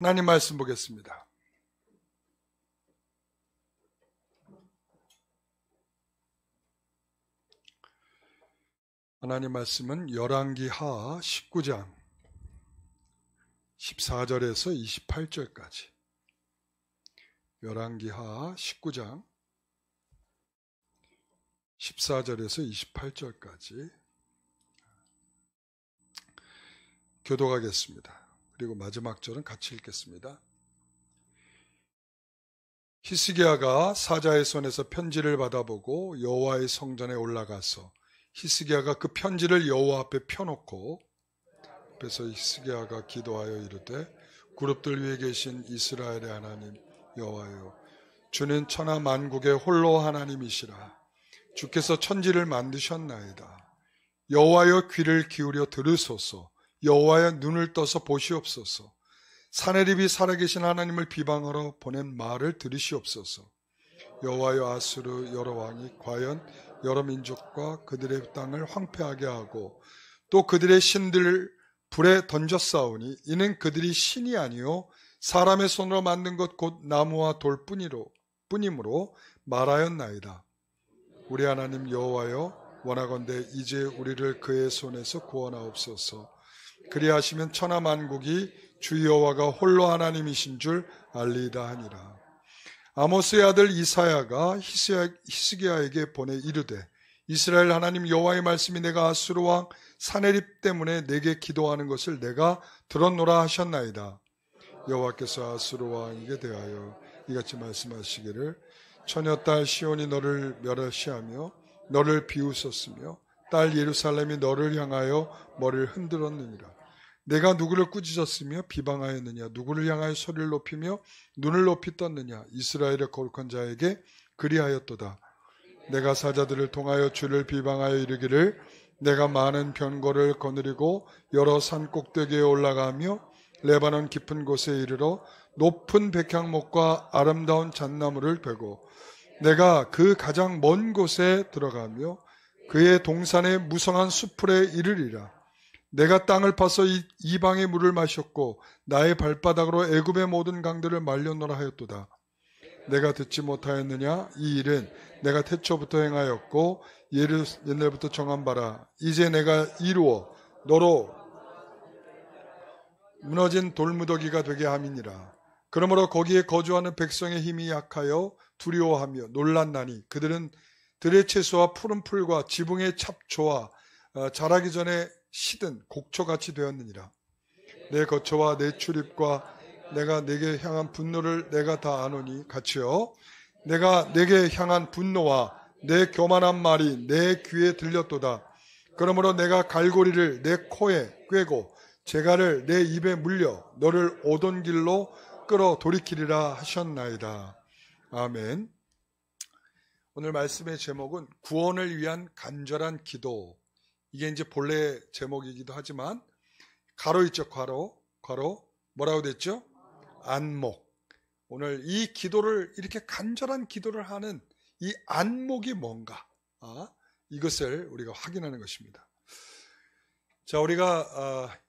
하나님 말씀 보겠습니다. 하나님 말씀은 열왕기하 19장 14절에서 28절까지, 열왕기하 19장 14절에서 28절까지 교독하겠습니다. 그리고 마지막 절은 같이 읽겠습니다. 히스기야가 사자의 손에서 편지를 받아보고 여호와의 성전에 올라가서 히스기야가 그 편지를 여호와 앞에 펴놓고, 앞에서 히스기야가 기도하여 이르되, 그룹들 위에 계신 이스라엘의 하나님 여호와여, 주는 천하 만국의 홀로 하나님이시라. 주께서 천지를 만드셨나이다. 여호와여, 귀를 기울여 들으소서. 여호와여, 눈을 떠서 보시옵소서. 사내립이 살아계신 하나님을 비방하러 보낸 말을 들으시옵소서. 여호와여, 아수르 여러 왕이 과연 여러 민족과 그들의 땅을 황폐하게 하고 또 그들의 신들을 불에 던졌사오니 이는 그들이 신이 아니요 사람의 손으로 만든 것 곧 나무와 돌뿐이므로 말하였나이다. 우리 하나님 여호와여, 원하건대 이제 우리를 그의 손에서 구원하옵소서. 그리하시면 천하 만국이 주 여호와가 홀로 하나님이신 줄 알리이다 하니라. 아모스의 아들 이사야가 히스기야에게 보내 이르되, 이스라엘 하나님 여호와의 말씀이 내가 아수르 왕 사내립 때문에 내게 기도하는 것을 내가 들었노라 하셨나이다. 여호와께서 아수르 왕에게 대하여 이같이 말씀하시기를, 처녀딸 시온이 너를 멸시하며 너를 비웃었으며 딸 예루살렘이 너를 향하여 머리를 흔들었느니라. 내가 누구를 꾸짖었으며 비방하였느냐? 누구를 향하여 소리를 높이며 눈을 높이 떴느냐? 이스라엘의 거룩한 자에게 그리하였도다. 내가 사자들을 통하여 주를 비방하여 이르기를, 내가 많은 변고를 거느리고 여러 산 꼭대기에 올라가며 레바논 깊은 곳에 이르러 높은 백향목과 아름다운 잣나무를 베고 내가 그 가장 먼 곳에 들어가며 그의 동산의 무성한 수풀에 이르리라. 내가 땅을 파서 이방의 물을 마셨고 나의 발바닥으로 애굽의 모든 강들을 말려놓으라 하였도다. 내가 듣지 못하였느냐? 이 일은 내가 태초부터 행하였고 옛날부터 정한 바라. 이제 내가 이루어 너로 무너진 돌무더기가 되게 함이니라. 그러므로 거기에 거주하는 백성의 힘이 약하여 두려워하며 놀란나니 그들은 들의 채소와 푸른 풀과 지붕의 잡초와 자라기 전에 시든 곡초같이 되었느니라. 내 거처와 내 출입과 내가 내게 향한 분노를 내가 다 아노니 같이요. 내가 내게 향한 분노와 내 교만한 말이 내 귀에 들렸도다. 그러므로 내가 갈고리를 내 코에 꿰고 재갈을 내 입에 물려 너를 오던 길로 끌어 돌이키리라 하셨나이다. 아멘. 오늘 말씀의 제목은 구원을 위한 간절한 기도. 이게 이제 본래 제목이기도 하지만 가로 있죠. 가로 뭐라고 됐죠? 안목. 오늘 이 기도를, 이렇게 간절한 기도를 하는 이 안목이 뭔가, 이것을 우리가 확인하는 것입니다. 자, 우리가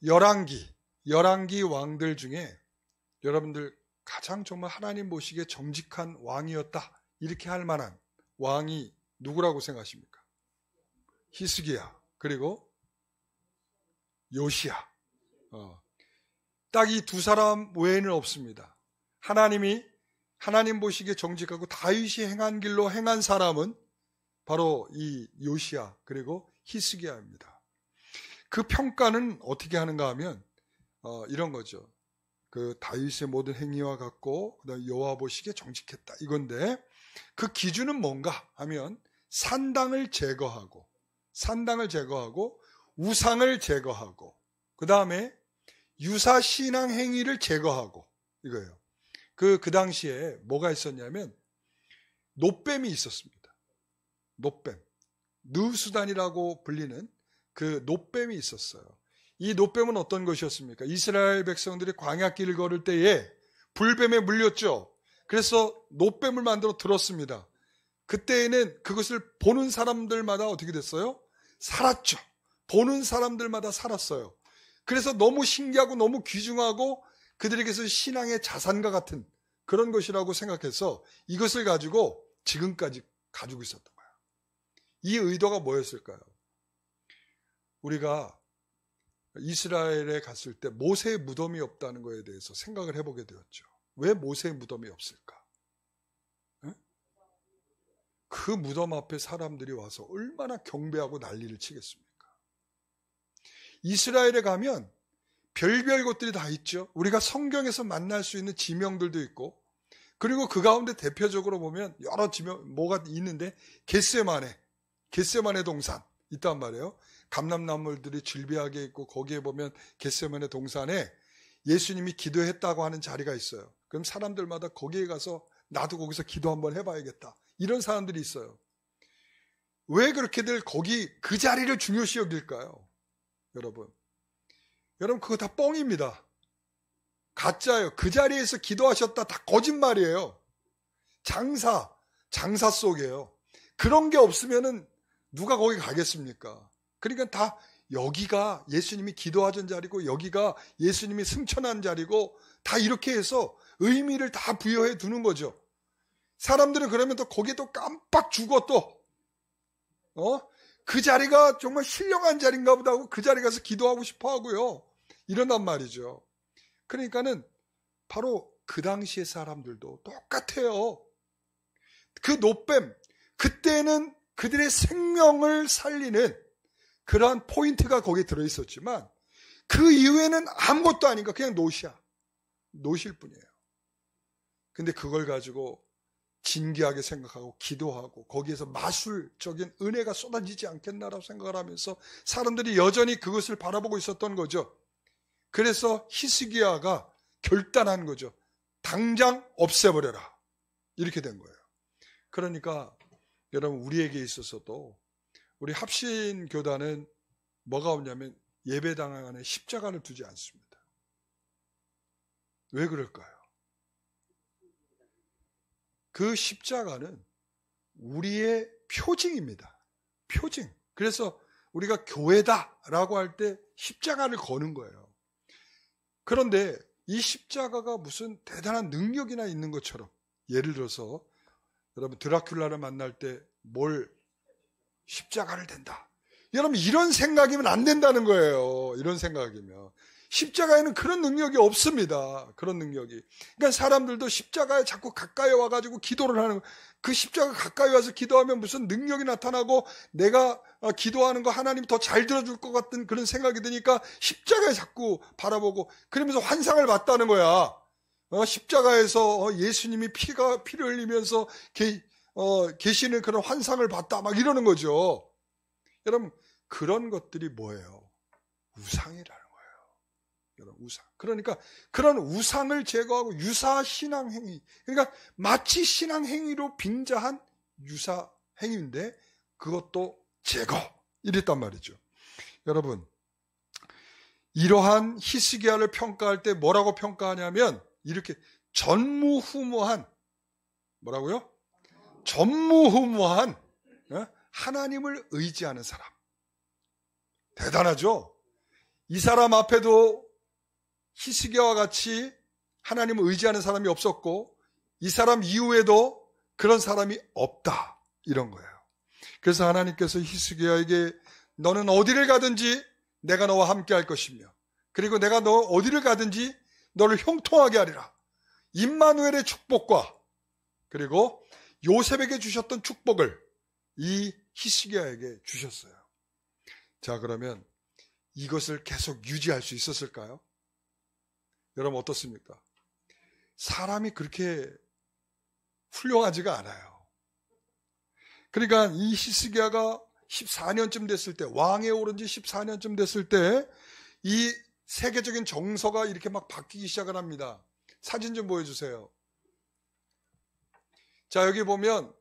열왕기 왕들 중에 여러분들 가장 정말 하나님 보시기에 정직한 왕이었다, 이렇게 할 만한 왕이 누구라고 생각하십니까? 히스기야, 그리고 요시야. 딱 이 두 사람 외에는 없습니다. 하나님 보시기에 정직하고 다윗이 행한 길로 행한 사람은 바로 이 요시야 그리고 히스기야입니다. 그 평가는 어떻게 하는가 하면 이런 거죠. 그 다윗의 모든 행위와 같고 그다음에 여호와 보시기에 정직했다, 이건데 그 기준은 뭔가 하면 산당을 제거하고 우상을 제거하고 그 다음에 유사신앙 행위를 제거하고, 이거예요. 그 당시에 뭐가 있었냐면 노뱀이 있었습니다. 노뱀, 느수단이라고 불리는 그 노뱀이 있었어요. 이 노뱀은 어떤 것이었습니까? 이스라엘 백성들이 광야길을 걸을 때에 불뱀에 물렸죠. 그래서 노뱀을 만들어 들었습니다. 그때에는 그것을 보는 사람들마다 어떻게 됐어요? 살았죠. 보는 사람들마다 살았어요. 그래서 너무 신기하고 너무 귀중하고 그들에게서 신앙의 자산과 같은 그런 것이라고 생각해서 이것을 가지고 지금까지 가지고 있었던 거예요. 이 의도가 뭐였을까요? 우리가 이스라엘에 갔을 때 모세의 무덤이 없다는 것에 대해서 생각을 해보게 되었죠. 왜 모세의 무덤이 없을까? 그 무덤 앞에 사람들이 와서 얼마나 경배하고 난리를 치겠습니까? 이스라엘에 가면 별별 곳들이 다 있죠. 우리가 성경에서 만날 수 있는 지명들도 있고, 그리고 그 가운데 대표적으로 보면 여러 지명 뭐가 있는데 겟세마네 동산 있단 말이에요. 감람나물들이 질비하게 있고 거기에 보면 겟세마네 동산에 예수님이 기도했다고 하는 자리가 있어요. 그럼 사람들마다 거기에 가서 나도 거기서 기도 한번 해봐야겠다. 이런 사람들이 있어요. 왜 그렇게들 거기 그 자리를 중요시 여길까요? 여러분 그거 다 뻥입니다. 가짜예요. 그 자리에서 기도하셨다 다 거짓말이에요. 장사 속이에요. 그런 게 없으면은 누가 거기 가겠습니까? 그러니까 다 여기가 예수님이 기도하던 자리고 여기가 예수님이 승천한 자리고 다 이렇게 해서 의미를 다 부여해 두는 거죠. 사람들은 그러면 또 거기에 또 깜빡 죽어 또 그 자리가 정말 신령한 자리인가 보다 하고 그 자리 가서 기도하고 싶어 하고요. 이런단 말이죠. 그러니까는 바로 그 당시의 사람들도 똑같아요. 그 노뱀, 그때는 그들의 생명을 살리는 그러한 포인트가 거기에 들어있었지만 그 이후에는 아무것도 아닌가 그냥 노실 뿐이에요. 근데 그걸 가지고 진귀하게 생각하고 기도하고 거기에서 마술적인 은혜가 쏟아지지 않겠나라고 생각을 하면서 사람들이 여전히 그것을 바라보고 있었던 거죠. 그래서 히스기야가 결단한 거죠. 당장 없애버려라. 이렇게 된 거예요. 그러니까 여러분 우리에게 있어서도 우리 합신교단은 뭐가 없냐면 예배당 안에 십자가를 두지 않습니다. 왜 그럴까요? 그 십자가는 우리의 표징입니다. 표징. 그래서 우리가 교회다라고 할 때 십자가를 거는 거예요. 그런데 이 십자가가 무슨 대단한 능력이나 있는 것처럼 예를 들어서 여러분 드라큘라를 만날 때 뭘 십자가를 댄다. 여러분 이런 생각이면 안 된다는 거예요. 이런 생각이면. 십자가에는 그런 능력이 없습니다. 그런 능력이. 그러니까 사람들도 십자가에 자꾸 가까이 와가지고 기도를 하는 거예요. 그 십자가 가까이 와서 기도하면 무슨 능력이 나타나고 내가 기도하는 거 하나님 더 잘 들어줄 것 같은 그런 생각이 드니까 십자가에 자꾸 바라보고 그러면서 환상을 봤다는 거야. 십자가에서 예수님이 피를 흘리면서 계시는 그런 환상을 봤다 막 이러는 거죠. 여러분 그런 것들이 뭐예요? 우상이라는 거예요. 여러분 우상. 그러니까 그런 우상을 제거하고 유사 신앙 행위. 그러니까 마치 신앙 행위로 빙자한 유사 행위인데 그것도 제거. 이랬단 말이죠. 여러분 이러한 히스기야를 평가할 때 뭐라고 평가하냐면 이렇게 전무후무한 뭐라고요? 전무후무한 하나님을 의지하는 사람. 대단하죠? 이 사람 앞에도 히스기야와 같이 하나님을 의지하는 사람이 없었고 이 사람 이후에도 그런 사람이 없다. 이런 거예요. 그래서 하나님께서 히스기야에게 너는 어디를 가든지 내가 너와 함께 할 것이며 그리고 내가 너 어디를 가든지 너를 형통하게 하리라. 임마누엘의 축복과 그리고 요셉에게 주셨던 축복을 이 히스기야에게 주셨어요. 자, 그러면 이것을 계속 유지할 수 있었을까요? 여러분 어떻습니까? 사람이 그렇게 훌륭하지가 않아요. 그러니까 이 히스기야가 14년쯤 됐을 때 왕에 오른 지 14년쯤 됐을 때 이 세계적인 정서가 이렇게 막 바뀌기 시작을 합니다. 사진 좀 보여주세요. 자, 여기 보면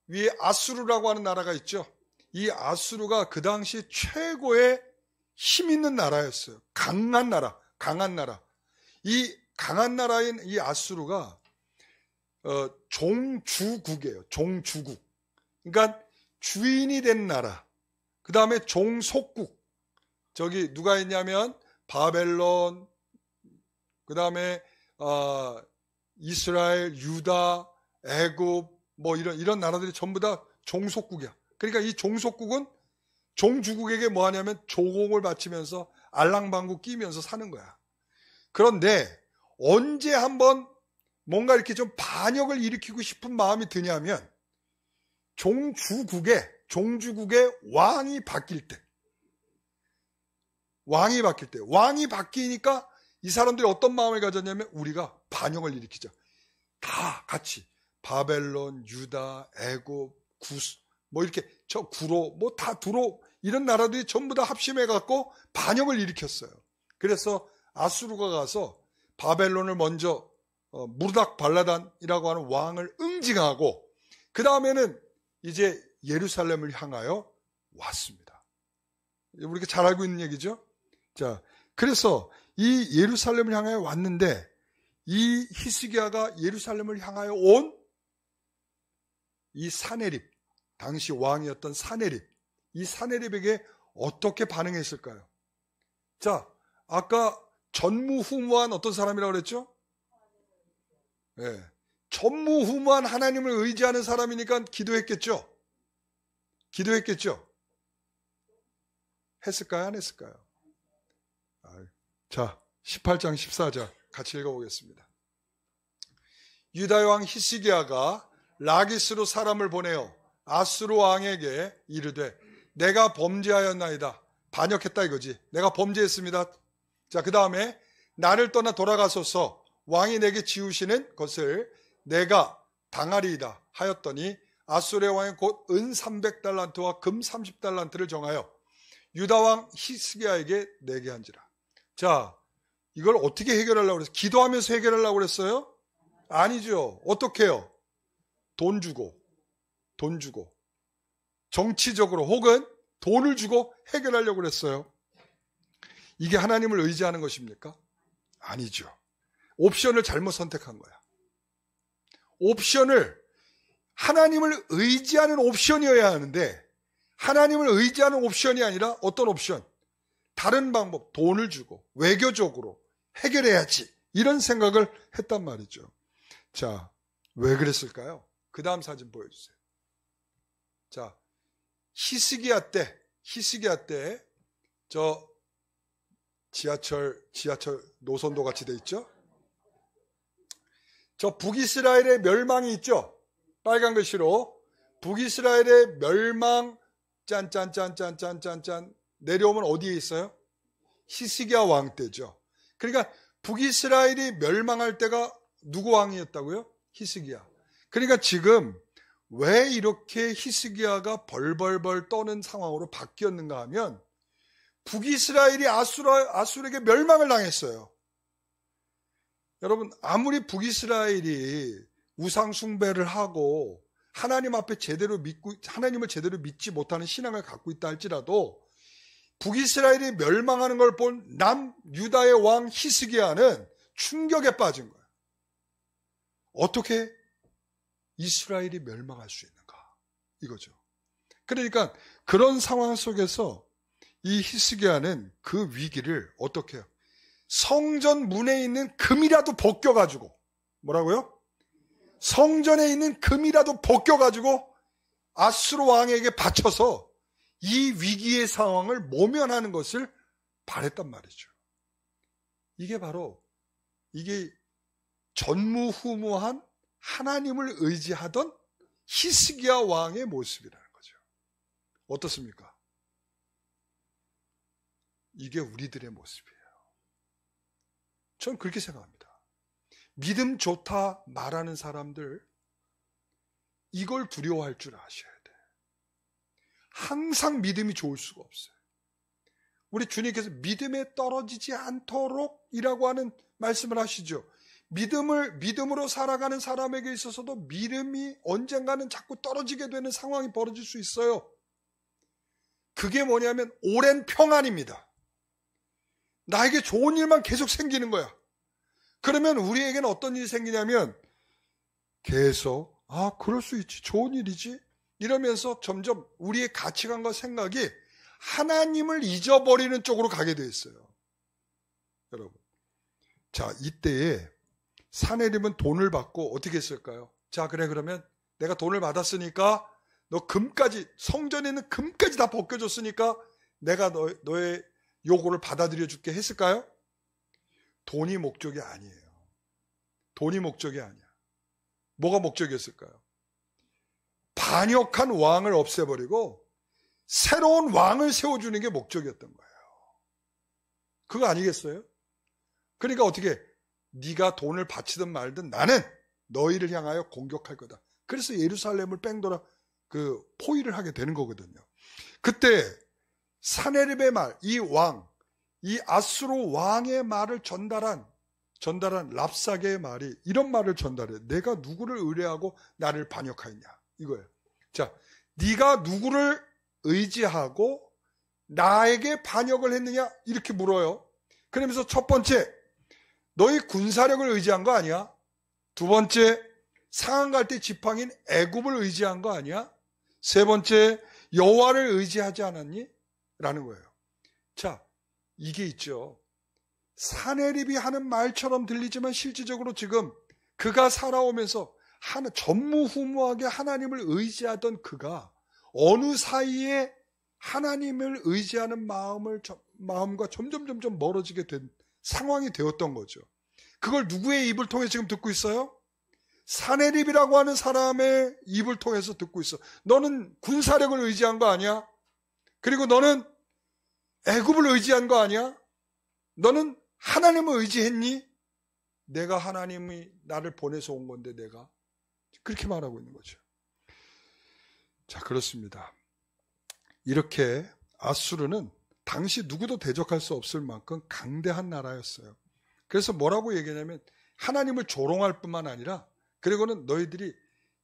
위에 아수르라고 하는 나라가 있죠. 이 아수르가 그 당시 최고의 힘 있는 나라였어요. 강한 나라. 이 강한 나라인 이 아수르가 종주국이에요. 종주국. 그러니까 주인이 된 나라. 그 다음에 종속국. 저기 누가 있냐면 바벨론, 그 다음에 이스라엘, 유다, 애굽 뭐 이런 나라들이 전부 다 종속국이야. 그러니까 이 종속국은 종주국에게 뭐 하냐면 조공을 바치면서 알랑방구 끼면서 사는 거야. 그런데 언제 한번 뭔가 이렇게 좀 반역을 일으키고 싶은 마음이 드냐면 종주국의 왕이 바뀔 때. 왕이 바뀌니까 이 사람들이 어떤 마음을 가졌냐면 우리가 반역을 일으키자. 다 같이 바벨론, 유다, 애굽, 구스 뭐 이렇게 저 구로 뭐 다 두로 이런 나라들이 전부 다 합심해 갖고 반역을 일으켰어요. 그래서 아수르가 가서 바벨론을 먼저 무르닥 발라단이라고 하는 왕을 응징하고 그 다음에는 이제 예루살렘을 향하여 왔습니다. 우리가 잘 알고 있는 얘기죠. 자, 그래서 이 예루살렘을 향하여 왔는데 이 히스기야가 예루살렘을 향하여 온 이 사네립, 당시 왕이었던 사네립, 이 사네립에게 어떻게 반응했을까요? 자, 아까 전무후무한 어떤 사람이라고 그랬죠? 네. 전무후무한 하나님을 의지하는 사람이니까 기도했겠죠? 했을까요? 안 했을까요? 자, 18장 14절 같이 읽어보겠습니다. 유다 왕 히스기야가 라기스로 사람을 보내어 아수르 왕에게 이르되 내가 범죄하였나이다. 반역했다 이거지. 내가 범죄했습니다. 자, 그 다음에 나를 떠나 돌아가소서 왕이 내게 지우시는 것을 내가 당하리이다 하였더니 아수르 왕이 곧 은 300달란트와 금 30달란트를 정하여 유다 왕 히스기야에게 내게 한지라. 자, 이걸 어떻게 해결하려고 그랬어요? 기도하면서 해결하려고 그랬어요? 아니죠. 어떻게 해요? 돈 주고 정치적으로 혹은 돈을 주고 해결하려고 그랬어요. 이게 하나님을 의지하는 것입니까? 아니죠. 옵션을 잘못 선택한 거야. 옵션을 하나님을 의지하는 옵션이어야 하는데 하나님을 의지하는 옵션이 아니라 어떤 옵션? 다른 방법, 돈을 주고 외교적으로 해결해야지 이런 생각을 했단 말이죠. 자, 왜 그랬을까요? 그 다음 사진 보여주세요. 자, 히스기야 때 저 지하철 노선도 같이 돼 있죠? 저 북이스라엘의 멸망이 있죠? 빨간 글씨로 북이스라엘의 멸망 짠짠짠짠짠짠짠 내려오면 어디에 있어요? 히스기야 왕 때죠. 그러니까 북이스라엘이 멸망할 때가 누구 왕이었다고요? 히스기야. 그러니까 지금 왜 이렇게 히스기야가 벌벌벌 떠는 상황으로 바뀌었는가 하면 북이스라엘이 아수르에게 멸망을 당했어요. 여러분, 아무리 북이스라엘이 우상 숭배를 하고 하나님을 제대로 믿지 못하는 신앙을 갖고 있다 할지라도 북이스라엘이 멸망하는 걸 본 남유다의 왕 히스기야는 충격에 빠진 거예요. 어떻게 이스라엘이 멸망할 수 있는가? 이거죠. 그러니까 그런 상황 속에서 이 히스기야는 그 위기를 어떻게 해요? 성전 문에 있는 금이라도 벗겨가지고 뭐라고요? 성전에 있는 금이라도 벗겨가지고 아수르 왕에게 바쳐서 이 위기의 상황을 모면하는 것을 바랬단 말이죠. 이게 전무후무한 하나님을 의지하던 히스기야 왕의 모습이라는 거죠. 어떻습니까? 이게 우리들의 모습이에요. 전 그렇게 생각합니다. 믿음 좋다 말하는 사람들 이걸 두려워할 줄 아셔야 돼요. 항상 믿음이 좋을 수가 없어요. 우리 주님께서 믿음에 떨어지지 않도록 이라고 하는 말씀을 하시죠. 믿음으로 살아가는 사람에게 있어서도 믿음이 언젠가는 자꾸 떨어지게 되는 상황이 벌어질 수 있어요. 그게 뭐냐면 오랜 평안입니다. 나에게 좋은 일만 계속 생기는 거야. 그러면 우리에게는 어떤 일이 생기냐면 계속 그럴 수 있지, 좋은 일이지 이러면서 점점 우리의 가치관과 생각이 하나님을 잊어버리는 쪽으로 가게 돼 있어요. 여러분, 자, 이때에 사내림은 돈을 받고 어떻게 했을까요? 자, 그래, 그러면 내가 돈을 받았으니까 너 금까지, 성전에 있는 금까지 다 벗겨줬으니까 내가 너의 요구를 받아들여 줄게 했을까요? 돈이 목적이 아니에요. 돈이 목적이 아니야. 뭐가 목적이었을까요? 반역한 왕을 없애버리고 새로운 왕을 세워주는 게 목적이었던 거예요. 그거 아니겠어요? 그러니까 어떻게, 네가 돈을 바치든 말든 나는 너희를 향하여 공격할 거다. 그래서 예루살렘을 뺑돌아 포위를 하게 되는 거거든요. 그때 사네립의 말, 이 왕, 이 아수르 왕의 말을 전달한 랍사게의 말이 이런 말을 전달해. 내가 누구를 의뢰하고 나를 반역하였냐, 이거예요. 자, 네가 누구를 의지하고 나에게 반역을 했느냐, 이렇게 물어요. 그러면서 첫 번째, 너희 군사력을 의지한 거 아니야? 두 번째, 상한 갈 때 지팡이인 애굽을 의지한 거 아니야? 세 번째, 여호와를 의지하지 않았니? 라는 거예요. 자, 이게 있죠. 사네립이 하는 말처럼 들리지만 실질적으로 지금 그가 살아오면서 전무후무하게 하나님을 의지하던 그가 어느 사이에 하나님을 의지하는 마음과 점점 멀어지게 된 상황이 되었던 거죠. 그걸 누구의 입을 통해 지금 듣고 있어요? 사네립이라고 하는 사람의 입을 통해서 듣고 있어. 너는 군사력을 의지한 거 아니야? 그리고 너는 애굽을 의지한 거 아니야? 너는 하나님을 의지했니? 내가 하나님이 나를 보내서 온 건데 내가 그렇게 말하고 있는 거죠. 자, 그렇습니다. 이렇게 아수르는 당시 누구도 대적할 수 없을 만큼 강대한 나라였어요. 그래서 뭐라고 얘기하냐면 하나님을 조롱할 뿐만 아니라, 그리고는 너희들이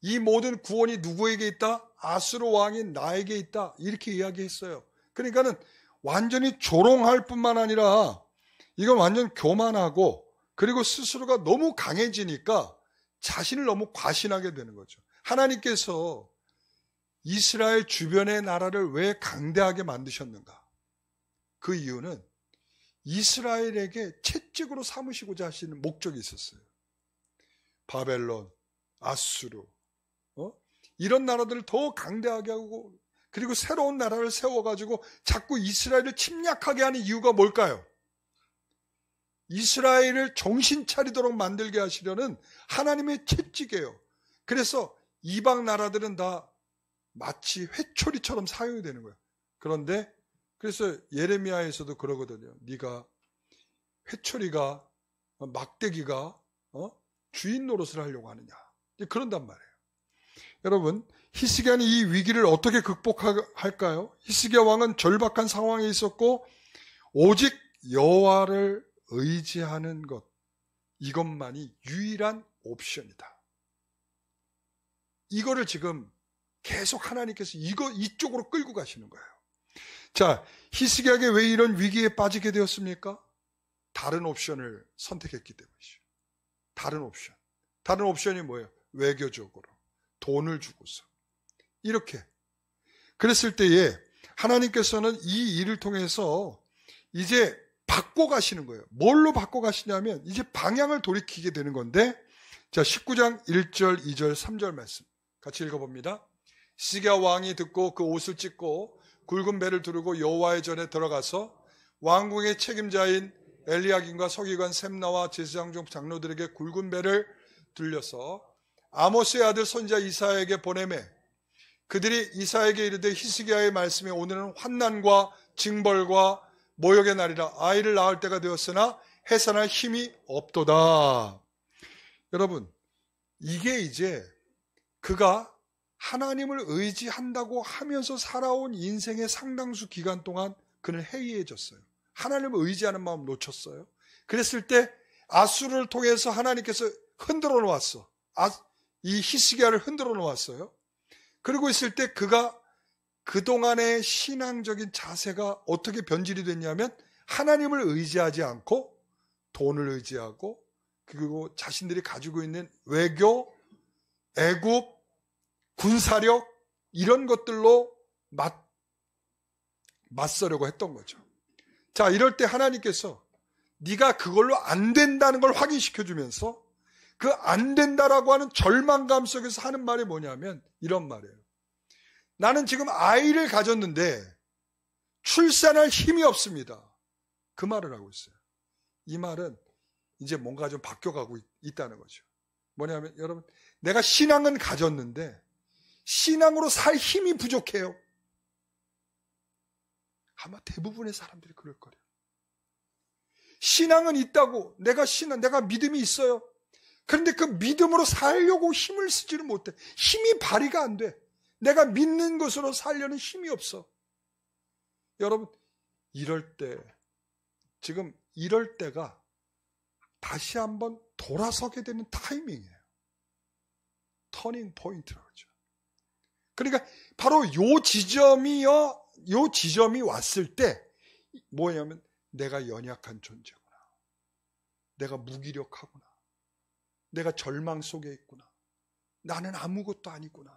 이 모든 구원이 누구에게 있다? 아수르 왕인 나에게 있다. 이렇게 이야기했어요. 그러니까는 완전히 조롱할 뿐만 아니라 이건 완전 교만하고, 그리고 스스로가 너무 강해지니까 자신을 너무 과신하게 되는 거죠. 하나님께서 이스라엘 주변의 나라를 왜 강대하게 만드셨는가? 그 이유는 이스라엘에게 채찍으로 삼으시고자 하시는 목적이 있었어요. 바벨론, 아수르, 이런 나라들을 더 강대하게 하고, 그리고 새로운 나라를 세워가지고 자꾸 이스라엘을 침략하게 하는 이유가 뭘까요? 이스라엘을 정신 차리도록 만들게 하시려는 하나님의 채찍이에요. 그래서 이방 나라들은 다 마치 회초리처럼 사용이 되는 거예요. 그런데 그래서 예레미야에서도 그러거든요. 네가 회초리가, 막대기가 주인 노릇을 하려고 하느냐, 그런단 말이에요. 여러분, 히스기야는 이 위기를 어떻게 극복할까요? 히스기야 왕은 절박한 상황에 있었고 오직 여호와를 의지하는 것, 이것만이 유일한 옵션이다. 이거를 지금 계속 하나님께서 이쪽으로 끌고 가시는 거예요. 자, 히스기야에게 왜 이런 위기에 빠지게 되었습니까? 다른 옵션을 선택했기 때문이죠. 다른 옵션. 다른 옵션이 뭐예요? 외교적으로 돈을 주고서 이렇게 그랬을 때에 하나님께서는 이 일을 통해서 이제 바꿔 가시는 거예요. 뭘로 바꿔 가시냐면 이제 방향을 돌이키게 되는 건데, 자, 19장 1절, 2절, 3절 말씀 같이 읽어봅니다. 히스기야 왕이 듣고 그 옷을 찢고 굵은 배를 두르고 여호와의 전에 들어가서 왕궁의 책임자인 엘리야김과 서기관 셈나와 제사장 중 장로들에게 굵은 배를 들려서 아모스의 아들 선지자 이사야에게 보내매, 그들이 이사야에게 이르되 히스기야의 말씀에 오늘은 환난과 징벌과 모욕의 날이라. 아이를 낳을 때가 되었으나 해산할 힘이 없도다. 여러분, 이게 이제 그가 하나님을 의지한다고 하면서 살아온 인생의 상당수 기간 동안 그는 해이해졌어요. 하나님을 의지하는 마음 놓쳤어요. 그랬을 때 아수르를 통해서 하나님께서 흔들어 놓았어. 이 히스기야를 흔들어 놓았어요. 그러고 있을 때 그가 그동안의 신앙적인 자세가 어떻게 변질이 됐냐면 하나님을 의지하지 않고 돈을 의지하고, 그리고 자신들이 가지고 있는 외교, 애국, 군사력 이런 것들로 맞서려고 했던 거죠. 자, 이럴 때 하나님께서 네가 그걸로 안 된다는 걸 확인시켜 주면서 그 안 된다라고 하는 절망감 속에서 하는 말이 뭐냐면 이런 말이에요. 나는 지금 아이를 가졌는데 출산할 힘이 없습니다. 그 말을 하고 있어요. 이 말은 이제 뭔가 좀 바뀌어가고 있다는 거죠. 뭐냐면 여러분, 내가 신앙은 가졌는데 신앙으로 살 힘이 부족해요. 아마 대부분의 사람들이 그럴 거예요. 신앙은 있다고, 내가 믿음이 있어요. 그런데 그 믿음으로 살려고 힘을 쓰지는 못해. 힘이 발휘가 안 돼. 내가 믿는 것으로 살려는 힘이 없어. 여러분, 이럴 때가 다시 한번 돌아서게 되는 타이밍이에요. 터닝 포인트라고 하죠. 그러니까 바로 요 지점이 왔을 때 뭐냐면 내가 연약한 존재구나. 내가 무기력하구나. 내가 절망 속에 있구나. 나는 아무것도 아니구나.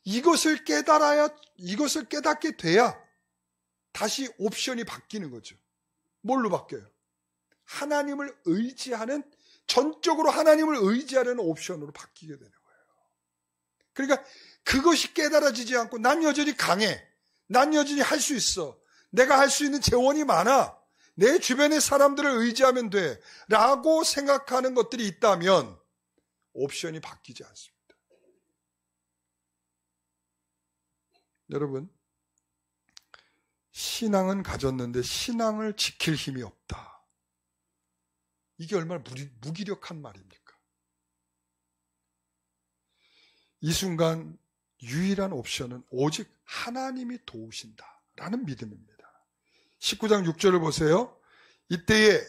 이것을 깨닫게 돼야 다시 옵션이 바뀌는 거죠. 뭘로 바뀌어요? 전적으로 하나님을 의지하려는 옵션으로 바뀌게 되는 거예요. 그러니까 그것이 깨달아지지 않고 난 여전히 강해. 난 여전히 할 수 있어. 내가 할 수 있는 재원이 많아. 내 주변의 사람들을 의지하면 돼. 라고 생각하는 것들이 있다면 옵션이 바뀌지 않습니다. 여러분, 신앙은 가졌는데 신앙을 지킬 힘이 없다. 이게 얼마나 무기력한 말입니까? 이 순간 유일한 옵션은 오직 하나님이 도우신다라는 믿음입니다. 19장 6절을 보세요. 이때에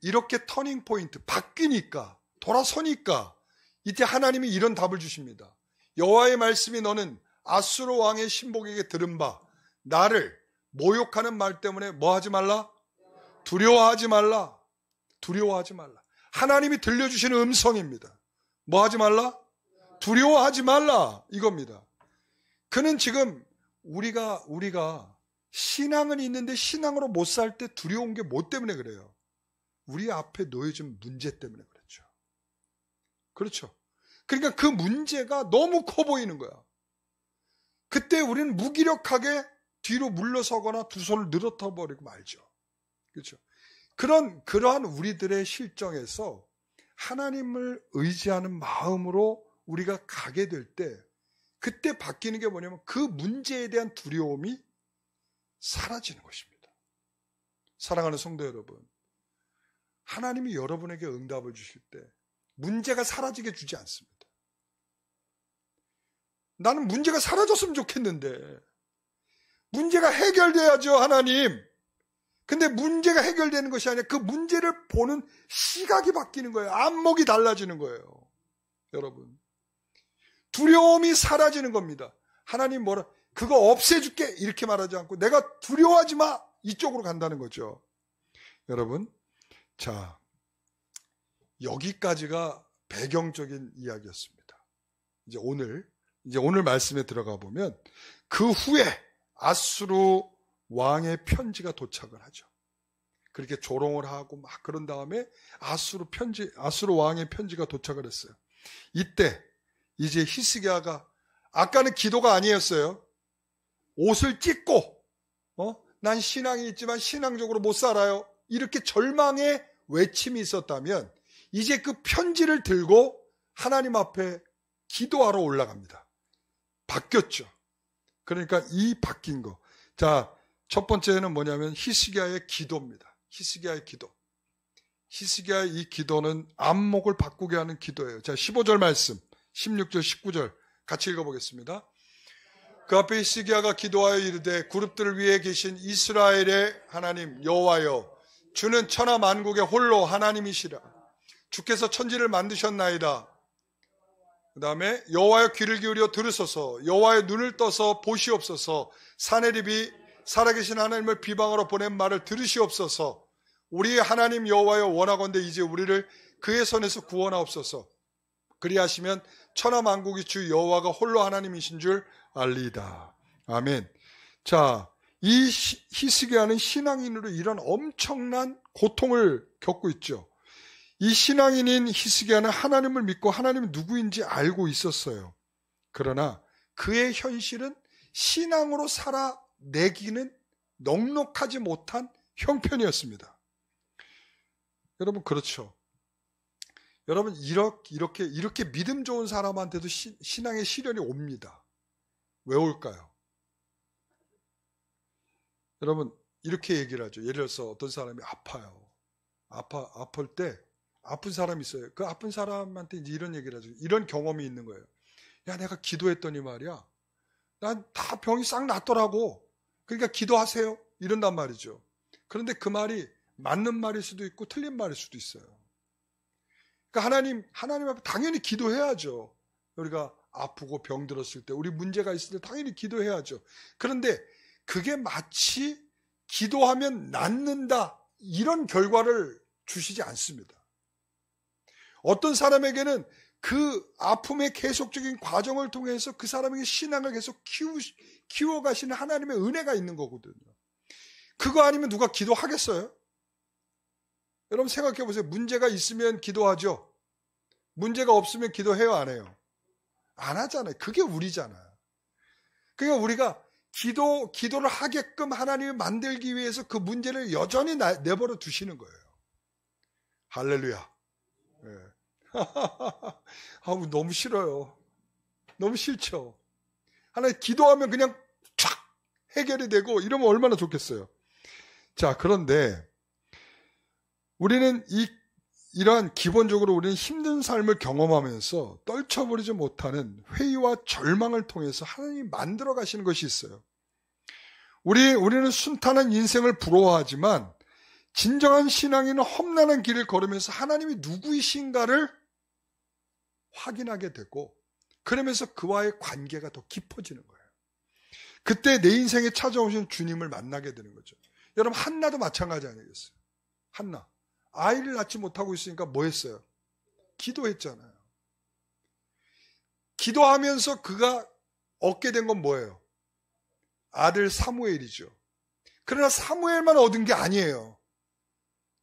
이렇게 터닝 포인트, 바뀌니까, 돌아서니까 이때 하나님이 이런 답을 주십니다. 여호와의 말씀이 너는 아수르 왕의 신복에게 들은 바 나를 모욕하는 말 때문에 뭐 하지 말라? 두려워하지 말라. 두려워하지 말라. 하나님이 들려주시는 음성입니다. 뭐 하지 말라? 두려워하지 말라. 이겁니다. 그는 지금 우리가 신앙은 있는데 신앙으로 못 살 때 두려운 게 뭐 때문에 그래요? 우리 앞에 놓여진 문제 때문에 그렇죠. 그렇죠. 그러니까 그 문제가 너무 커 보이는 거야. 그때 우리는 무기력하게 뒤로 물러서거나 두 손을 늘어뜨려 버리고 말죠. 그렇죠. 그러한 우리들의 실정에서 하나님을 의지하는 마음으로 우리가 가게 될 때 그때 바뀌는 게 뭐냐면 그 문제에 대한 두려움이 사라지는 것입니다. 사랑하는 성도 여러분, 하나님이 여러분에게 응답을 주실 때 문제가 사라지게 주지 않습니다. 나는 문제가 사라졌으면 좋겠는데 문제가 해결돼야죠, 하나님. 근데 문제가 해결되는 것이 아니라 그 문제를 보는 시각이 바뀌는 거예요. 안목이 달라지는 거예요. 여러분, 두려움이 사라지는 겁니다. 하나님 그거 없애줄게 이렇게 말하지 않고 내가 두려워하지 마 이쪽으로 간다는 거죠. 여러분, 자, 여기까지가 배경적인 이야기였습니다. 이제 오늘 말씀에 들어가 보면 그 후에 아수르 왕의 편지가 도착을 하죠. 그렇게 조롱을 하고 막 그런 다음에 아수르 왕의 편지가 도착을 했어요. 이때 이제 히스기야가 아까는 기도가 아니었어요. 옷을 찢고 난 신앙이 있지만 신앙적으로 못 살아요. 이렇게 절망의 외침이 있었다면 이제 그 편지를 들고 하나님 앞에 기도하러 올라갑니다. 바뀌었죠. 그러니까 이 바뀐 거. 자, 첫 번째는 뭐냐면 히스기야의 기도입니다. 히스기야의 기도. 히스기야의 이 기도는 안목을 바꾸게 하는 기도예요. 자, 15절 말씀, 16절, 19절 같이 읽어보겠습니다. 그 앞에 히스기야가 기도하여 이르되 그룹들을 위해 계신 이스라엘의 하나님 여호와여, 주는 천하 만국의 홀로 하나님이시라. 주께서 천지를 만드셨나이다. 그 다음에 여호와여 귀를 기울여 들으소서. 여호와의 눈을 떠서 보시옵소서. 사내립이 살아계신 하나님을 비방하러 보낸 말을 들으시옵소서. 우리의 하나님 여호와여, 원하건대 이제 우리를 그의 손에서 구원하옵소서. 그리하시면 천하 만국의 주 여호와가 홀로 하나님이신 줄 알리이다. 아멘. 자, 이 히스기야는 신앙인으로 이런 엄청난 고통을 겪고 있죠. 이 신앙인인 히스기야는 하나님을 믿고 하나님이 누구인지 알고 있었어요. 그러나 그의 현실은 신앙으로 살아내기는 넉넉하지 못한 형편이었습니다. 여러분, 그렇죠. 여러분, 이렇게 믿음 좋은 사람한테도 신앙의 시련이 옵니다. 왜 올까요? 여러분, 이렇게 얘기를 하죠. 예를 들어서 어떤 사람이 아파요. 아플 때 아픈 사람이 있어요. 그 아픈 사람한테 이제 이런 얘기를 하죠. 이런 경험이 있는 거예요. 야, 내가 기도했더니 말이야, 난 다 병이 싹 났더라고. 그러니까 기도하세요. 이런단 말이죠. 그런데 그 말이 맞는 말일 수도 있고 틀린 말일 수도 있어요. 그러니까 하나님 앞에 당연히 기도해야죠. 우리가 아프고 병들었을 때, 우리 문제가 있을 때 당연히 기도해야죠. 그런데 그게 마치 기도하면 낫는다, 이런 결과를 주시지 않습니다. 어떤 사람에게는 그 아픔의 계속적인 과정을 통해서 그 사람에게 신앙을 계속 키워가시는 하나님의 은혜가 있는 거거든요. 그거 아니면 누가 기도하겠어요? 여러분 생각해 보세요. 문제가 있으면 기도하죠. 문제가 없으면 기도해요, 안 해요? 안 하잖아요. 그게 우리잖아요. 그러니까 우리가 기도를 하게끔 하나님이 만들기 위해서 그 문제를 여전히 내버려 두시는 거예요. 할렐루야. 네. 너무 싫어요. 너무 싫죠. 하나님 기도하면 그냥 촥 해결이 되고 이러면 얼마나 좋겠어요. 자, 그런데 우리는 이러한 기본적으로 우리는 힘든 삶을 경험하면서 떨쳐버리지 못하는 회의와 절망을 통해서 하나님이 만들어 가시는 것이 있어요. 우리는 순탄한 인생을 부러워하지만 진정한 신앙인은 험난한 길을 걸으면서 하나님이 누구이신가를 확인하게 되고, 그러면서 그와의 관계가 더 깊어지는 거예요. 그때 내 인생에 찾아오신 주님을 만나게 되는 거죠. 여러분, 한나도 마찬가지 아니겠어요? 한나. 아이를 낳지 못하고 있으니까 뭐 했어요? 기도했잖아요. 기도하면서 그가 얻게 된 건 뭐예요? 아들 사무엘이죠. 그러나 사무엘만 얻은 게 아니에요.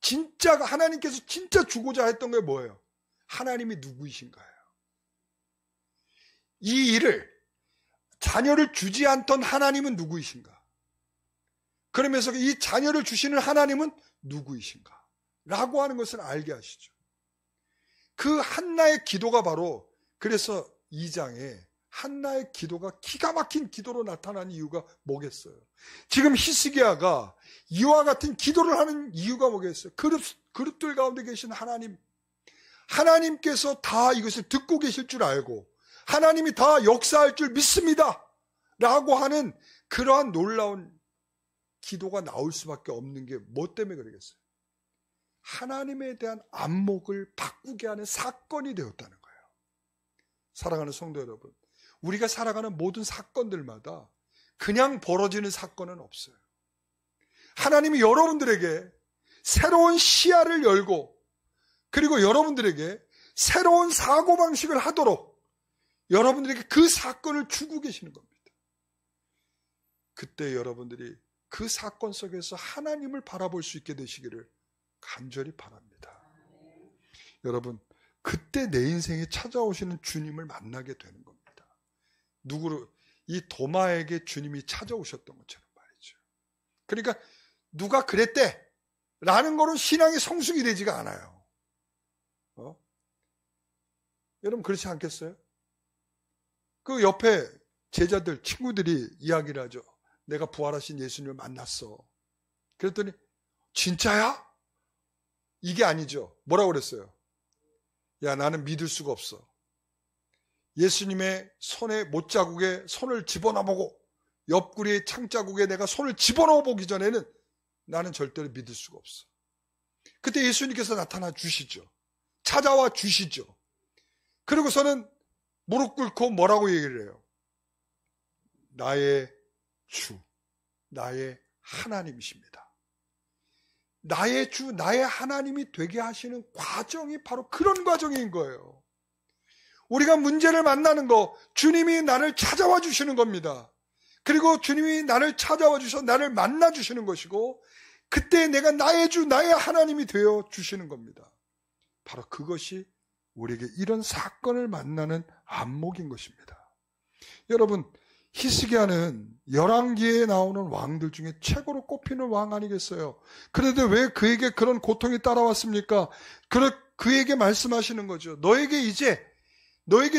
진짜 하나님께서 진짜 주고자 했던 게 뭐예요? 하나님이 누구이신가요? 이 일을, 자녀를 주지 않던 하나님은 누구이신가? 그러면서 이 자녀를 주시는 하나님은 누구이신가? 라고 하는 것을 알게 하시죠. 그 한나의 기도가 바로, 그래서 2장에 한나의 기도가 기가 막힌 기도로 나타난 이유가 뭐겠어요? 지금 히스기야가 이와 같은 기도를 하는 이유가 뭐겠어요? 그룹들 가운데 계신 하나님께서 다 이것을 듣고 계실 줄 알고 하나님이 다 역사할 줄 믿습니다 라고 하는 그러한 놀라운 기도가 나올 수밖에 없는 게 뭐 때문에 그러겠어요? 하나님에 대한 안목을 바꾸게 하는 사건이 되었다는 거예요. 사랑하는 성도 여러분, 우리가 살아가는 모든 사건들마다 그냥 벌어지는 사건은 없어요. 하나님이 여러분들에게 새로운 시야를 열고, 그리고 여러분들에게 새로운 사고방식을 하도록 여러분들에게 그 사건을 주고 계시는 겁니다. 그때 여러분들이 그 사건 속에서 하나님을 바라볼 수 있게 되시기를 간절히 바랍니다. 여러분, 그때 내 인생에 찾아오시는 주님을 만나게 되는 겁니다. 이 도마에게 주님이 찾아오셨던 것처럼 말이죠. 그러니까 누가 그랬대 라는 거는 신앙이 성숙이 되지가 않아요. 여러분 그렇지 않겠어요? 그 옆에 제자들, 친구들이 이야기를 하죠. 내가 부활하신 예수님을 만났어. 그랬더니 진짜야? 이게 아니죠. 뭐라고 그랬어요? 야, 나는 믿을 수가 없어. 예수님의 손에 못자국에 손을 집어넣어보고 옆구리의 창자국에 내가 손을 집어넣어보기 전에는 나는 절대로 믿을 수가 없어. 그때 예수님께서 나타나 주시죠. 찾아와 주시죠. 그리고서는 무릎 꿇고 뭐라고 얘기를 해요? 나의 주, 나의 하나님이십니다. 나의 주, 나의 하나님이 되게 하시는 과정이 바로 그런 과정인 거예요. 우리가 문제를 만나는 거, 주님이 나를 찾아와 주시는 겁니다. 그리고 주님이 나를 찾아와 주셔서 나를 만나 주시는 것이고, 그때 내가 나의 주, 나의 하나님이 되어 주시는 겁니다. 바로 그것이 우리에게 이런 사건을 만나는 안목인 것입니다. 여러분, 히스기야는 열왕기에 나오는 왕들 중에 최고로 꼽히는 왕 아니겠어요? 그런데 왜 그에게 그런 고통이 따라왔습니까? 그에게 말씀하시는 거죠. 너에게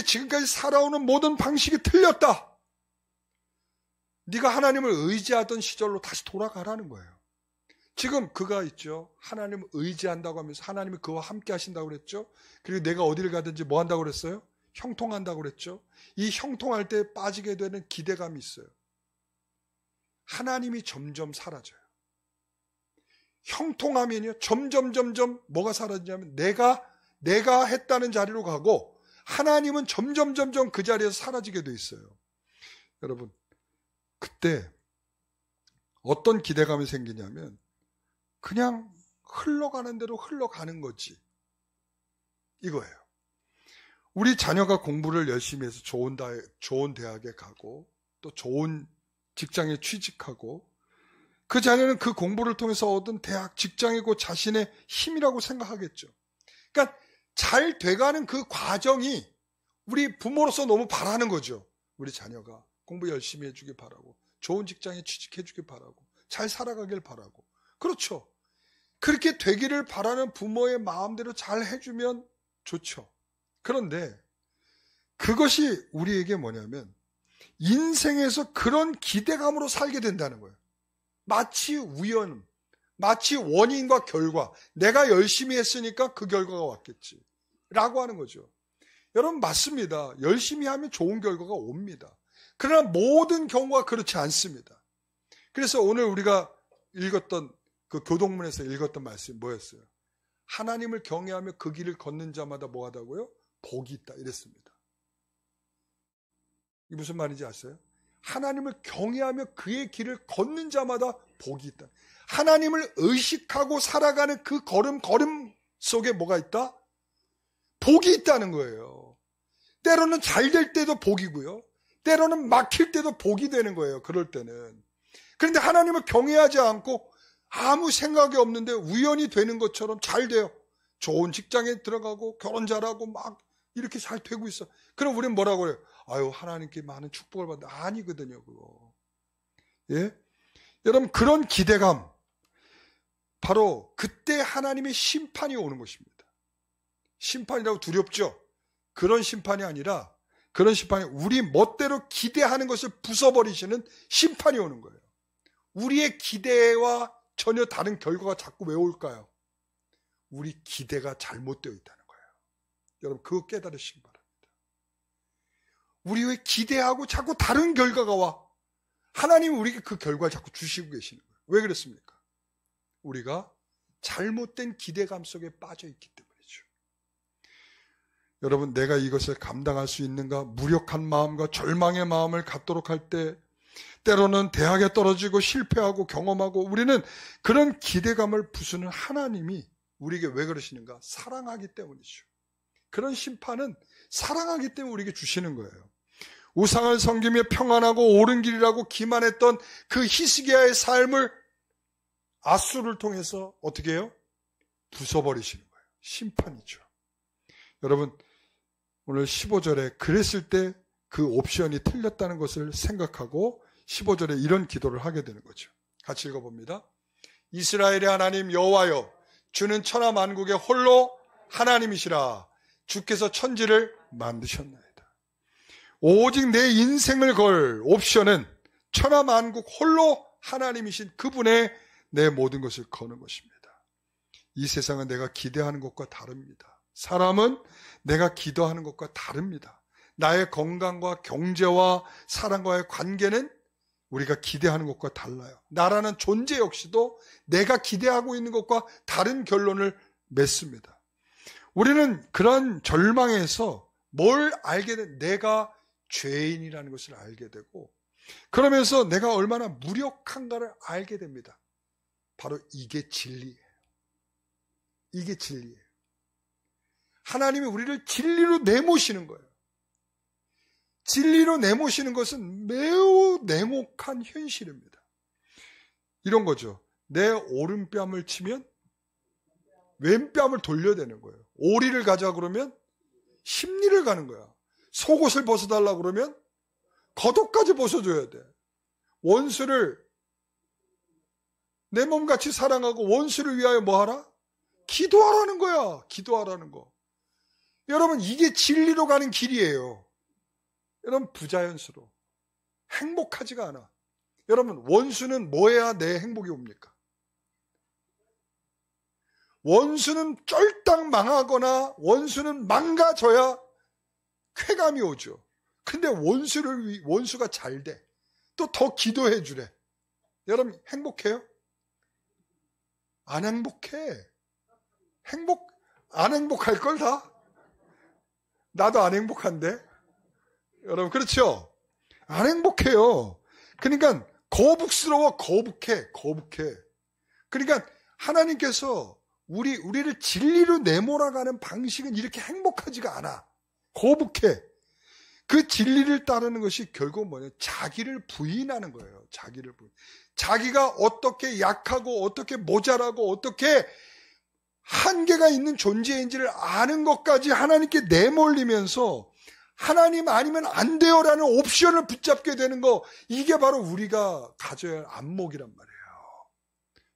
지금까지 살아오는 모든 방식이 틀렸다. 네가 하나님을 의지하던 시절로 다시 돌아가라는 거예요. 지금 그가 있죠. 하나님을 의지한다고 하면서 하나님이 그와 함께 하신다고 그랬죠. 그리고 내가 어디를 가든지 뭐 한다고 그랬어요? 형통한다고 그랬죠. 이 형통할 때 빠지게 되는 기대감이 있어요. 하나님이 점점 사라져요. 형통하면요, 점점 뭐가 사라지냐면 내가 했다는 자리로 가고 하나님은 점점 그 자리에서 사라지게 돼 있어요. 여러분, 그때 어떤 기대감이 생기냐면 그냥 흘러가는 대로 흘러가는 거지. 이거예요. 우리 자녀가 공부를 열심히 해서 좋은 대학에 가고 또 좋은 직장에 취직하고 그 자녀는 그 공부를 통해서 얻은 대학, 직장이고 자신의 힘이라고 생각하겠죠. 그러니까 잘 돼가는 그 과정이 우리 부모로서 너무 바라는 거죠. 우리 자녀가 공부 열심히 해주길 바라고 좋은 직장에 취직해주길 바라고 잘 살아가길 바라고. 그렇죠. 그렇게 되기를 바라는 부모의 마음대로 잘 해주면 좋죠. 그런데 그것이 우리에게 뭐냐면 인생에서 그런 기대감으로 살게 된다는 거예요. 마치 우연, 마치 원인과 결과, 내가 열심히 했으니까 그 결과가 왔겠지 라고 하는 거죠. 여러분, 맞습니다. 열심히 하면 좋은 결과가 옵니다. 그러나 모든 경우가 그렇지 않습니다. 그래서 오늘 우리가 읽었던 그 교동문에서 읽었던 말씀이 뭐였어요? 하나님을 경외하며 그 길을 걷는 자마다 뭐하다고요? 복이 있다 이랬습니다. 이게 무슨 말인지 아세요? 하나님을 경외하며 그의 길을 걷는 자마다 복이 있다. 하나님을 의식하고 살아가는 그 걸음 속에 뭐가 있다? 복이 있다는 거예요. 때로는 잘 될 때도 복이고요. 때로는 막힐 때도 복이 되는 거예요. 그럴 때는. 그런데 하나님을 경외하지 않고 아무 생각이 없는데 우연히 되는 것처럼 잘 돼요. 좋은 직장에 들어가고 결혼 잘하고 막 이렇게 잘 되고 있어. 그럼 우리는 뭐라고 그래요? 아유, 하나님께 많은 축복을 받는다. 아니거든요, 그거. 예? 여러분, 그런 기대감, 바로 그때 하나님의 심판이 오는 것입니다. 심판이라고 두렵죠? 그런 심판이 아니라, 그런 심판이 우리 멋대로 기대하는 것을 부숴버리시는 심판이 오는 거예요. 우리의 기대와 전혀 다른 결과가 자꾸 왜 올까요? 우리 기대가 잘못되어 있다는 거예요. 여러분, 그거 깨달으시기 바랍니다. 우리 왜 기대하고 자꾸 다른 결과가 와? 하나님이 우리에게 그 결과를 자꾸 주시고 계시는 거예요. 왜 그렇습니까? 우리가 잘못된 기대감 속에 빠져 있기 때문이죠. 여러분, 내가 이것을 감당할 수 있는가? 무력한 마음과 절망의 마음을 갖도록 할 때, 때로는 대학에 떨어지고 실패하고 경험하고, 우리는 그런 기대감을 부수는 하나님이 우리에게 왜 그러시는가? 사랑하기 때문이죠. 그런 심판은 사랑하기 때문에 우리에게 주시는 거예요. 우상을 섬기며 평안하고 옳은 길이라고 기만했던 그 히스기야의 삶을 아수를 통해서 어떻게 해요? 부숴버리시는 거예요. 심판이죠. 여러분, 오늘 15절에 그랬을 때 그 옵션이 틀렸다는 것을 생각하고 15절에 이런 기도를 하게 되는 거죠. 같이 읽어봅니다. 이스라엘의 하나님 여호와여, 주는 천하 만국의 홀로 하나님이시라. 주께서 천지를 만드셨나이다. 오직 내 인생을 걸 옵션은 천하 만국 홀로 하나님이신 그분의 내 모든 것을 거는 것입니다. 이 세상은 내가 기대하는 것과 다릅니다. 사람은 내가 기도하는 것과 다릅니다. 나의 건강과 경제와 사랑과의 관계는 우리가 기대하는 것과 달라요. 나라는 존재 역시도 내가 기대하고 있는 것과 다른 결론을 맺습니다. 우리는 그런 절망에서 뭘 알게 돼? 내가 죄인이라는 것을 알게 되고, 그러면서 내가 얼마나 무력한가를 알게 됩니다. 바로 이게 진리예요. 이게 진리예요. 하나님이 우리를 진리로 내모시는 거예요. 진리로 내모시는 것은 매우 냉혹한 현실입니다. 이런 거죠. 내 오른뺨을 치면 왼뺨을 돌려야 되는 거예요. 오리를 가자 그러면 십리를 가는 거야. 속옷을 벗어달라고 그러면 겉옷까지 벗어줘야 돼. 원수를 내 몸같이 사랑하고 원수를 위하여 뭐 하라? 기도하라는 거야. 기도하라는 거. 여러분, 이게 진리로 가는 길이에요. 여러분, 부자연스러워. 행복하지가 않아. 여러분, 원수는 뭐 해야 내 행복이 옵니까? 원수는 쫄딱 망하거나 원수는 망가져야 쾌감이 오죠. 근데 원수가 잘 돼. 또 더 기도해 주래. 여러분, 행복해요? 안 행복해. 안 행복할 걸 다? 나도 안 행복한데? 여러분, 그렇죠? 안 행복해요. 그러니까 거북해. 그러니까 하나님께서 우리를 진리로 내몰아가는 방식은 이렇게 행복하지가 않아. 거북해. 그 진리를 따르는 것이 결국 뭐냐? 자기를 부인하는 거예요. 자기를 부인. 자기가 어떻게 약하고 어떻게 모자라고 어떻게 한계가 있는 존재인지를 아는 것까지 하나님께 내몰리면서 하나님 아니면 안 돼요라는 옵션을 붙잡게 되는 거, 이게 바로 우리가 가져야 할 안목이란 말이에요.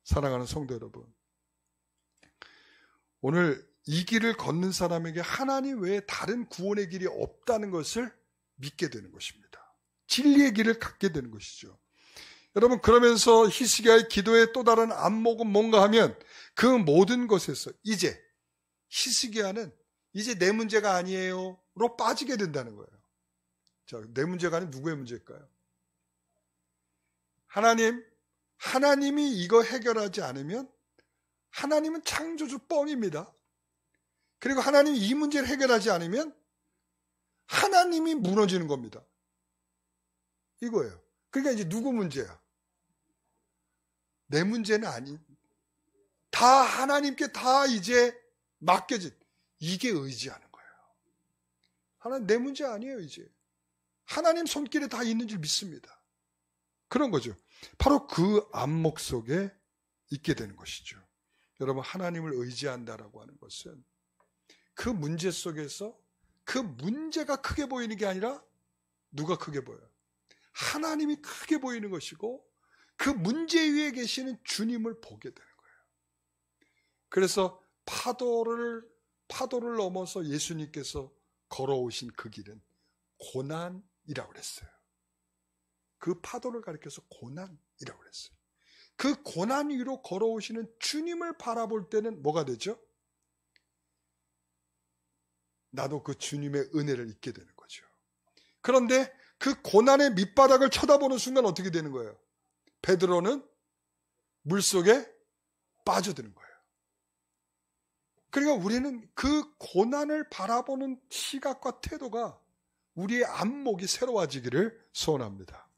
사랑하는 성도 여러분, 오늘 이 길을 걷는 사람에게 하나님 외에 다른 구원의 길이 없다는 것을 믿게 되는 것입니다. 진리의 길을 갖게 되는 것이죠. 여러분, 그러면서 히스기야의 기도의 또 다른 안목은 뭔가 하면 그 모든 것에서 이제 히스기야는 이제 내 문제가 아니에요로 빠지게 된다는 거예요. 자, 내 문제가 아닌 누구의 문제일까요? 하나님이 이거 해결하지 않으면 하나님은 창조주 뻥입니다. 그리고 하나님이 이 문제를 해결하지 않으면 하나님이 무너지는 겁니다. 이거예요. 그러니까 이제 누구 문제야? 내 문제는 다 하나님께 다 이제 맡겨진, 이게 의지하는 거예요. 하나님, 내 문제 아니에요, 이제. 하나님 손길에 다 있는 줄 믿습니다. 그런 거죠. 바로 그 안목 속에 있게 되는 것이죠. 여러분, 하나님을 의지한다라고 하는 것은 그 문제 속에서 그 문제가 크게 보이는 게 아니라 누가 크게 보여요? 하나님이 크게 보이는 것이고 그 문제 위에 계시는 주님을 보게 되는 거예요. 그래서 파도를 넘어서 예수님께서 걸어오신 그 길은 고난이라고 그랬어요. 그 파도를 가리켜서 고난이라고 그랬어요. 그 고난 위로 걸어오시는 주님을 바라볼 때는 뭐가 되죠? 나도 그 주님의 은혜를 잊게 되는 거죠. 그런데 그 고난의 밑바닥을 쳐다보는 순간 어떻게 되는 거예요? 베드로는 물속에 빠져드는 거예요. 그러니까 우리는 그 고난을 바라보는 시각과 태도가 우리의 안목이 새로워지기를 소원합니다.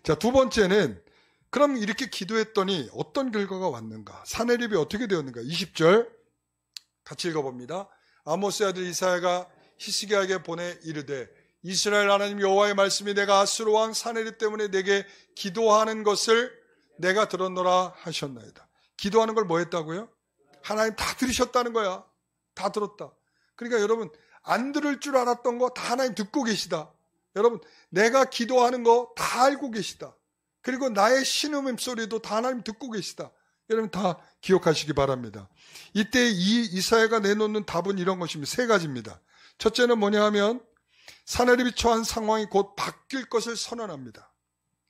자, 두 번째는 그럼 이렇게 기도했더니 어떤 결과가 왔는가? 산헤립이 어떻게 되었는가? 20절 같이 읽어봅니다. 아모스의 아들 이사야가 히스기야에게 보내 이르되 이스라엘 하나님 여호와의 말씀이 내가 아수르 왕 산헤립 때문에 내게 기도하는 것을 내가 들었노라 하셨나이다. 기도하는 걸 뭐 했다고요? 하나님 다 들으셨다는 거야. 다 들었다. 그러니까 여러분, 안 들을 줄 알았던 거 다 하나님 듣고 계시다. 여러분, 내가 기도하는 거 다 알고 계시다. 그리고 나의 신음음 소리도 다 하나님 듣고 계시다. 여러분 다 기억하시기 바랍니다. 이때 이 이사야가 내놓는 답은 이런 것입니다. 세 가지입니다. 첫째는 뭐냐 하면 산헤립이 처한 상황이 곧 바뀔 것을 선언합니다.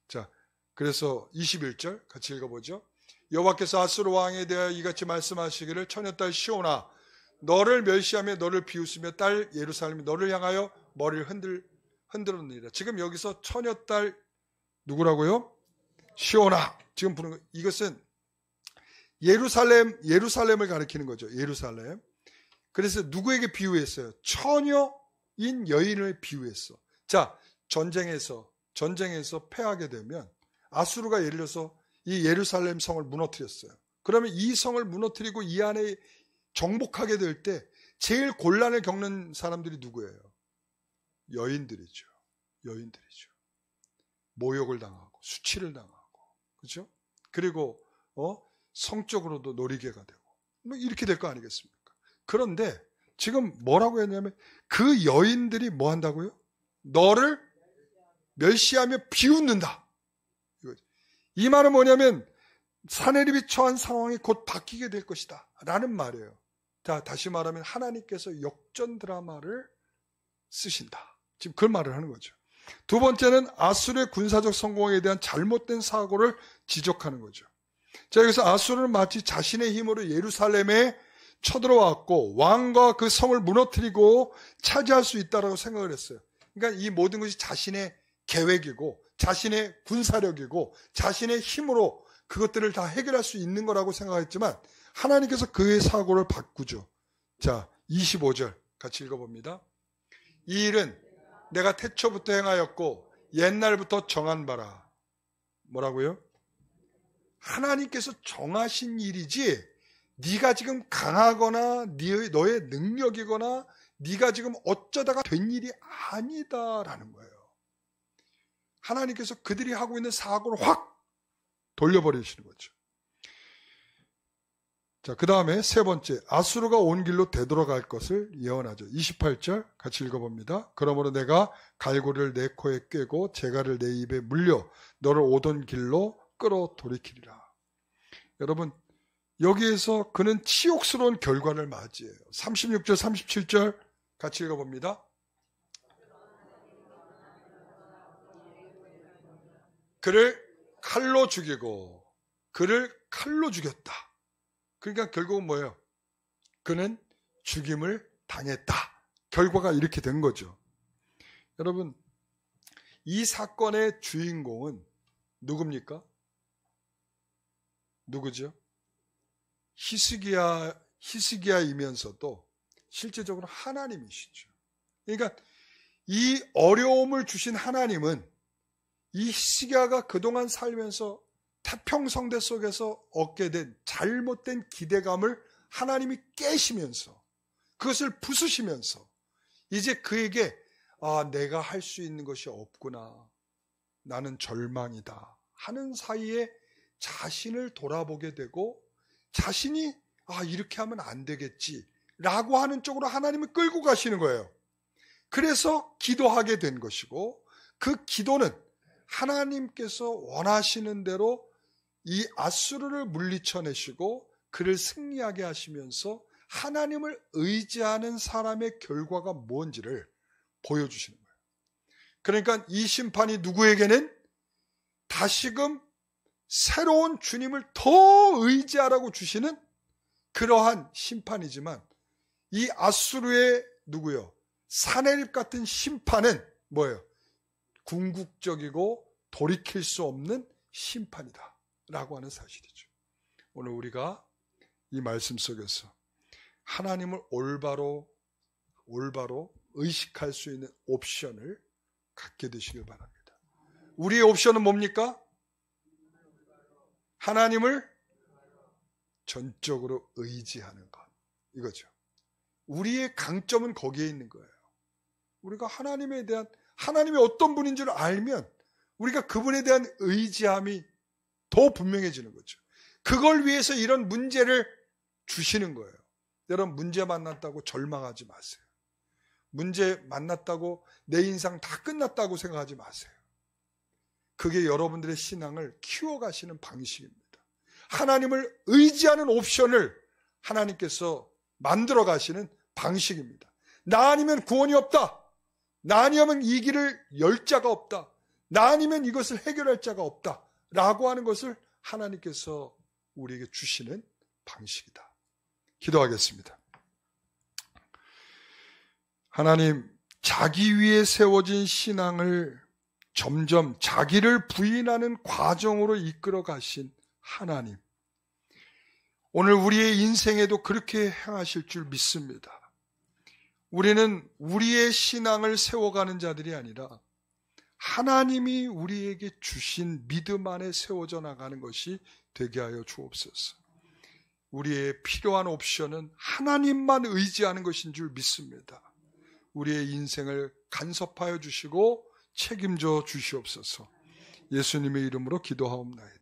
자, 그래서 21절 같이 읽어보죠. 여호와께서 아수르 왕에 대하여 이같이 말씀하시기를 처녀딸 시온아 너를 멸시하며 너를 비웃으며 딸 예루살렘이 너를 향하여 머리를 흔들었느니라. 지금 여기서 처녀딸 누구라고요? 시온아. 지금 부르는 거. 이것은 예루살렘을 가리키는 거죠. 예루살렘. 그래서 누구에게 비유했어요? 처녀인 여인을 비유했어. 자, 전쟁에서 패하게 되면 아수르가 예를 들어서 이 예루살렘 성을 무너뜨렸어요. 그러면 이 성을 무너뜨리고 이 안에 정복하게 될 때 제일 곤란을 겪는 사람들이 누구예요? 여인들이죠. 모욕을 당하고 수치를 당하고, 그렇죠? 그리고 성적으로도 놀이개가 되고 뭐 이렇게 될 거 아니겠습니까? 그런데 지금 뭐라고 했냐면 그 여인들이 뭐 한다고요? 너를 멸시하며 비웃는다. 이 말은 뭐냐면 사내립이 처한 상황이 곧 바뀌게 될 것이다 라는 말이에요. 자, 다시 말하면 하나님께서 역전 드라마를 쓰신다. 지금 그 말을 하는 거죠. 두 번째는 아수르의 군사적 성공에 대한 잘못된 사고를 지적하는 거죠. 자, 여기서 아수르는 마치 자신의 힘으로 예루살렘에 쳐들어왔고 왕과 그 성을 무너뜨리고 차지할 수 있다고 생각을 했어요. 그러니까 이 모든 것이 자신의 계획이고 자신의 군사력이고 자신의 힘으로 그것들을 다 해결할 수 있는 거라고 생각했지만 하나님께서 그의 사고를 바꾸죠. 자, 25절 같이 읽어봅니다. 이 일은 내가 태초부터 행하였고 옛날부터 정한 바라. 뭐라고요? 하나님께서 정하신 일이지 네가 지금 강하거나 너의 능력이거나 네가 지금 어쩌다가 된 일이 아니다라는 거예요. 하나님께서 그들이 하고 있는 사고를 확 돌려버리시는 거죠. 자, 그 다음에 세 번째, 아수르가 온 길로 되돌아갈 것을 예언하죠. 28절 같이 읽어봅니다. 그러므로 내가 갈고리를 내 코에 꿰고 재갈을 내 입에 물려 너를 오던 길로 끌어 돌이키리라. 여러분, 여기에서 그는 치욕스러운 결과를 맞이해요. 36절, 37절 같이 읽어봅니다. 그를 칼로 죽이고 그를 칼로 죽였다. 그러니까 결국은 뭐예요? 그는 죽임을 당했다. 결과가 이렇게 된 거죠. 여러분, 이 사건의 주인공은 누굽니까? 누구죠? 히스기야이면서도 실제적으로 하나님이시죠. 그러니까 이 어려움을 주신 하나님은 이 히스기야가 그동안 살면서 태평성대 속에서 얻게 된 잘못된 기대감을 하나님이 깨시면서 그것을 부수시면서 이제 그에게 내가 할 수 있는 것이 없구나. 나는 절망이다. 하는 사이에 자신을 돌아보게 되고 자신이 이렇게 하면 안 되겠지 라고 하는 쪽으로 하나님을 끌고 가시는 거예요. 그래서 기도하게 된 것이고 그 기도는 하나님께서 원하시는 대로 이 아수르를 물리쳐내시고 그를 승리하게 하시면서 하나님을 의지하는 사람의 결과가 뭔지를 보여주시는 거예요. 그러니까 이 심판이 누구에게는 다시금 새로운 주님을 더 의지하라고 주시는 그러한 심판이지만 이 아수르의 누구요? 사내립 같은 심판은 뭐예요? 궁극적이고 돌이킬 수 없는 심판이다 라고 하는 사실이죠. 오늘 우리가 이 말씀 속에서 하나님을 올바로 의식할 수 있는 옵션을 갖게 되시길 바랍니다. 우리의 옵션은 뭡니까? 하나님을 전적으로 의지하는 것. 이거죠. 우리의 강점은 거기에 있는 거예요. 우리가 하나님이 어떤 분인지를 알면 우리가 그분에 대한 의지함이 더 분명해지는 거죠. 그걸 위해서 이런 문제를 주시는 거예요. 여러분, 문제 만났다고 절망하지 마세요. 문제 만났다고 내 인생 다 끝났다고 생각하지 마세요. 그게 여러분들의 신앙을 키워가시는 방식입니다. 하나님을 의지하는 옵션을 하나님께서 만들어 가시는 방식입니다. 나 아니면 구원이 없다. 나 아니면 이 길을 열 자가 없다. 나 아니면 이것을 해결할 자가 없다. 라고 하는 것을 하나님께서 우리에게 주시는 방식이다. 기도하겠습니다. 하나님, 자기 위에 세워진 신앙을 점점 자기를 부인하는 과정으로 이끌어 가신 하나님, 오늘 우리의 인생에도 그렇게 행하실 줄 믿습니다. 우리는 우리의 신앙을 세워가는 자들이 아니라 하나님이 우리에게 주신 믿음 안에 세워져 나가는 것이 되게 하여 주옵소서. 우리의 필요한 옵션은 하나님만 의지하는 것인 줄 믿습니다. 우리의 인생을 간섭하여 주시고 책임져 주시옵소서. 예수님의 이름으로 기도하옵나이다.